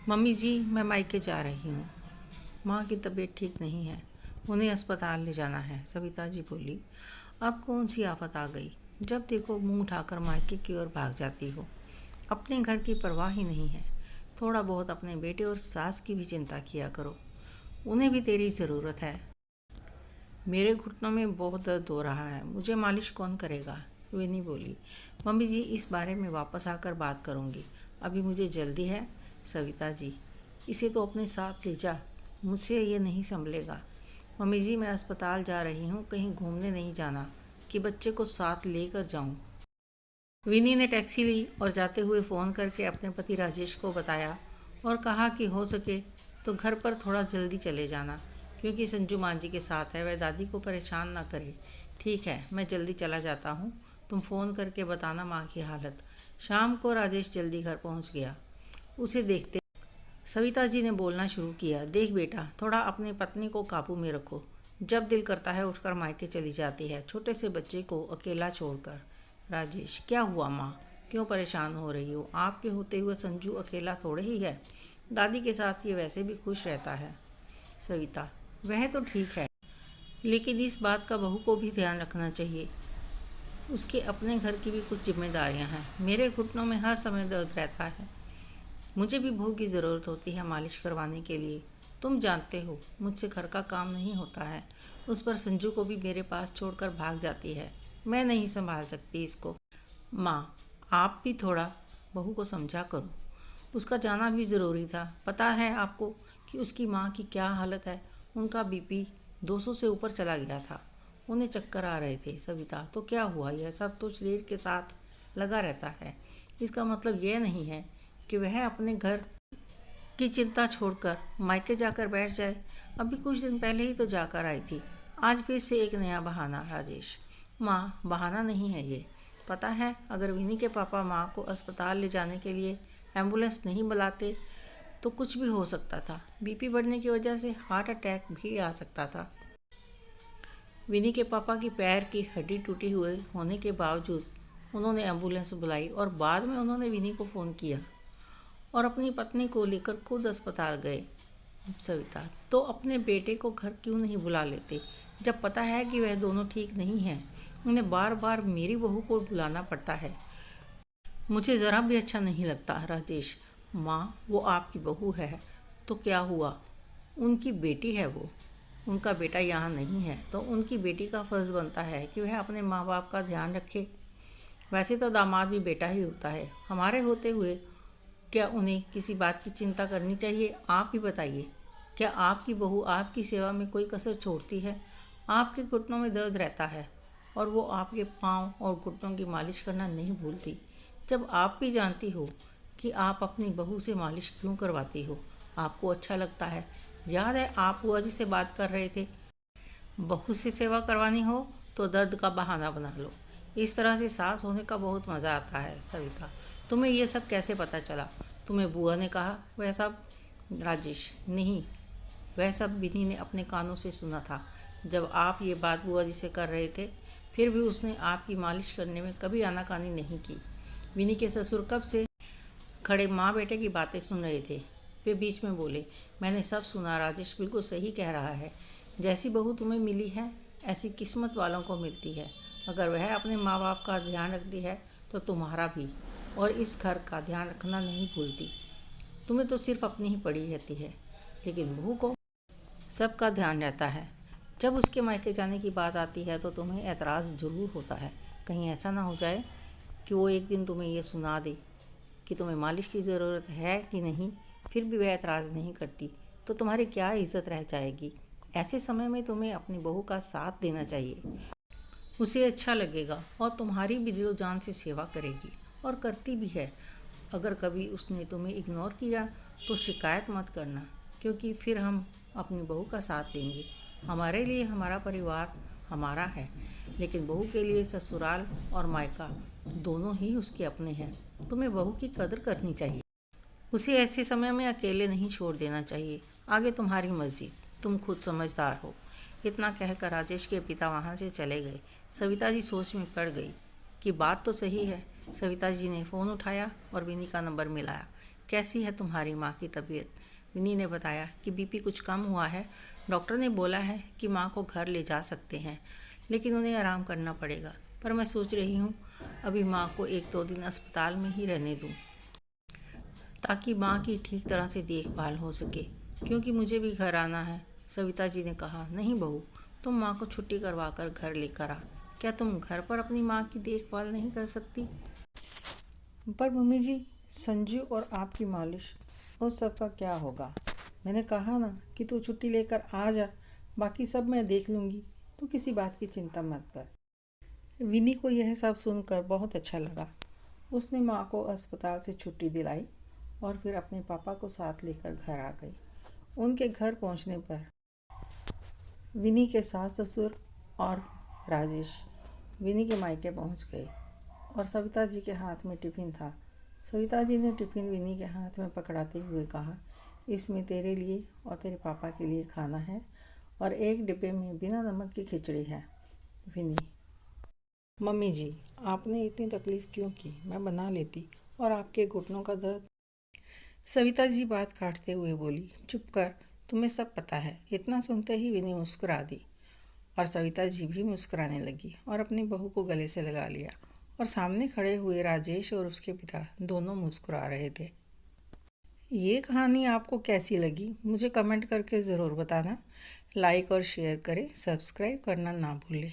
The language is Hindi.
मम्मी जी, मैं मायके जा रही हूँ। माँ की तबीयत ठीक नहीं है, उन्हें अस्पताल ले जाना है। सविता जी बोली। अब कौन सी आफत आ गई? जब देखो मुंह उठाकर मायके की ओर भाग जाती हो। अपने घर की परवाह ही नहीं है। थोड़ा बहुत अपने बेटे और सास की भी चिंता किया करो, उन्हें भी तेरी ज़रूरत है। मेरे घुटनों में बहुत दर्द हो रहा है, मुझे मालिश कौन करेगा? विनी बोली। मम्मी जी, इस बारे में वापस आकर बात करूँगी, अभी मुझे जल्दी है। सविता जी, इसे तो अपने साथ ले जा, मुझसे ये नहीं संभलेगा। मम्मी जी, मैं अस्पताल जा रही हूँ, कहीं घूमने नहीं जाना कि बच्चे को साथ लेकर जाऊँ। विनी ने टैक्सी ली और जाते हुए फ़ोन करके अपने पति राजेश को बताया और कहा कि हो सके तो घर पर थोड़ा जल्दी चले जाना, क्योंकि संजू माँ जी के साथ है, वह दादी को परेशान ना करे। ठीक है, मैं जल्दी चला जाता हूँ, तुम फ़ोन करके बताना माँ की हालत। शाम को राजेश जल्दी घर पहुँच गया। उसे देखते सविता जी ने बोलना शुरू किया। देख बेटा, थोड़ा अपनी पत्नी को काबू में रखो। जब दिल करता है उठकर मायके चली जाती है, छोटे से बच्चे को अकेला छोड़कर। राजेश, क्या हुआ माँ, क्यों परेशान हो रही हो? आपके होते हुए संजू अकेला थोड़े ही है, दादी के साथ ये वैसे भी खुश रहता है। सविता, वह तो ठीक है, लेकिन इस बात का बहू को भी ध्यान रखना चाहिए। उसके अपने घर की भी कुछ जिम्मेदारियां हैं। मेरे घुटनों में हर समय दर्द रहता है, मुझे भी बहू की ज़रूरत होती है मालिश करवाने के लिए। तुम जानते हो मुझसे घर का काम नहीं होता है। उस पर संजू को भी मेरे पास छोड़कर भाग जाती है, मैं नहीं संभाल सकती इसको। माँ, आप भी थोड़ा बहू को समझा करो, उसका जाना भी ज़रूरी था। पता है आपको कि उसकी माँ की क्या हालत है? उनका बीपी 200 से ऊपर चला गया था, उन्हें चक्कर आ रहे थे। सविता, तो क्या हुआ? यह सब तो शरीर के साथ लगा रहता है, इसका मतलब यह नहीं है कि वह अपने घर की चिंता छोड़कर मायके जाकर बैठ जाए। अभी कुछ दिन पहले ही तो जाकर आई थी, आज फिर से एक नया बहाना। राजेश, माँ, बहाना नहीं है ये। पता है, अगर विनी के पापा माँ को अस्पताल ले जाने के लिए एम्बुलेंस नहीं बुलाते तो कुछ भी हो सकता था। बीपी बढ़ने की वजह से हार्ट अटैक भी आ सकता था। विनी के पापा की पैर की हड्डी टूटी हुए होने के बावजूद उन्होंने एम्बुलेंस बुलाई और बाद में उन्होंने विनी को फ़ोन किया और अपनी पत्नी को लेकर खुद अस्पताल गए। सविता, तो अपने बेटे को घर क्यों नहीं बुला लेते? जब पता है कि वह दोनों ठीक नहीं हैं, उन्हें बार बार मेरी बहू को बुलाना पड़ता है। मुझे ज़रा भी अच्छा नहीं लगता। राजेश, माँ, वो आपकी बहू है तो क्या हुआ? उनकी बेटी है वो, उनका बेटा यहाँ नहीं है, तो उनकी बेटी का फ़र्ज़ बनता है कि वह अपने माँ बाप का ध्यान रखे। वैसे तो दामाद भी बेटा ही होता है, हमारे होते हुए क्या उन्हें किसी बात की चिंता करनी चाहिए? आप ही बताइए, क्या आपकी बहू आपकी सेवा में कोई कसर छोड़ती है? आपके घुटनों में दर्द रहता है और वो आपके पाँव और घुटनों की मालिश करना नहीं भूलती, जब आप भी जानती हो कि आप अपनी बहू से मालिश क्यों करवाती हो। आपको अच्छा लगता है। याद है आप बुआ जी से बात कर रहे थे, बहू से सेवा करवानी हो तो दर्द का बहाना बना लो। इस तरह से सास होने का बहुत मज़ा आता है। सविता, तुम्हें ये सब कैसे पता चला? तुम्हें बुआ ने कहा वह सब? राजेश, नहीं, वह सब विनी ने अपने कानों से सुना था जब आप ये बात बुआ जी से कर रहे थे। फिर भी उसने आपकी मालिश करने में कभी आनाकानी नहीं की। विनी के ससुर कब से खड़े माँ बेटे की बातें सुन रहे थे। वे बीच में बोले, मैंने सब सुना, राजेश बिल्कुल सही कह रहा है। जैसी बहू तुम्हें मिली है ऐसी किस्मत वालों को मिलती है। अगर वह अपने माँ बाप का ध्यान रखती है तो तुम्हारा भी और इस घर का ध्यान रखना नहीं भूलती। तुम्हें तो सिर्फ अपनी ही पड़ी रहती है, लेकिन बहू को सबका ध्यान रहता है। जब उसके मायके जाने की बात आती है तो तुम्हें एतराज़ ज़रूर होता है। कहीं ऐसा ना हो जाए कि वो एक दिन तुम्हें ये सुना दे कि तुम्हें मालिश की ज़रूरत है कि नहीं, फिर भी वह एतराज़ नहीं करती तो तुम्हारी क्या इज़्ज़त रह जाएगी। ऐसे समय में तुम्हें अपनी बहू का साथ देना चाहिए, उसे अच्छा लगेगा और तुम्हारी भी दिलो जान से सेवा करेगी और करती भी है। अगर कभी उसने तुम्हें इग्नोर किया तो शिकायत मत करना, क्योंकि फिर हम अपनी बहू का साथ देंगे। हमारे लिए हमारा परिवार हमारा है, लेकिन बहू के लिए ससुराल और मायका दोनों ही उसके अपने हैं। तुम्हें बहू की कदर करनी चाहिए, उसे ऐसे समय में अकेले नहीं छोड़ देना चाहिए। आगे तुम्हारी मर्जी, तुम खुद समझदार हो। इतना कहकर राजेश के पिता वहाँ से चले गए। सविता जी सोच में पड़ गई कि बात तो सही है। सविता जी ने फ़ोन उठाया और विनी का नंबर मिलाया। कैसी है तुम्हारी माँ की तबीयत? विनी ने बताया कि बीपी कुछ कम हुआ है। डॉक्टर ने बोला है कि माँ को घर ले जा सकते हैं, लेकिन उन्हें आराम करना पड़ेगा। पर मैं सोच रही हूँ अभी माँ को 1-2 दिन अस्पताल में ही रहने दूँ, ताकि माँ की ठीक तरह से देखभाल हो सके, क्योंकि मुझे भी घर आना है। सविता जी ने कहा, नहीं बहू, तुम माँ को छुट्टी करवा कर घर लेकर आ। क्या तुम घर पर अपनी माँ की देखभाल नहीं कर सकती? पर मम्मी जी, संजू और आपकी मालिश, उस सब का क्या होगा? मैंने कहा ना कि तू छुट्टी लेकर आ जा, बाकी सब मैं देख लूँगी। तू किसी बात की चिंता मत कर। विनी को यह सब सुनकर बहुत अच्छा लगा। उसने माँ को अस्पताल से छुट्टी दिलाई और फिर अपने पापा को साथ लेकर घर आ गई। उनके घर पहुँचने पर विनी के सास ससुर और राजेश विनी के मायके पहुँच गए और सविता जी के हाथ में टिफ़िन था। सविता जी ने टिफ़िन विनी के हाथ में पकड़ाते हुए कहा, इसमें तेरे लिए और तेरे पापा के लिए खाना है और एक डिब्बे में बिना नमक की खिचड़ी है। विनी, मम्मी जी, आपने इतनी तकलीफ़ क्यों की? मैं बना लेती। और आपके घुटनों का दर्द? सविता जी बात काटते हुए बोली, चुप कर, तुम्हें सब पता है। इतना सुनते ही विनी मुस्कुरा दी और सविता जी भी मुस्कुराने लगी और अपनी बहू को गले से लगा लिया। और सामने खड़े हुए राजेश और उसके पिता दोनों मुस्कुरा रहे थे। ये कहानी आपको कैसी लगी मुझे कमेंट करके ज़रूर बताना। लाइक और शेयर करें, सब्सक्राइब करना ना भूलें।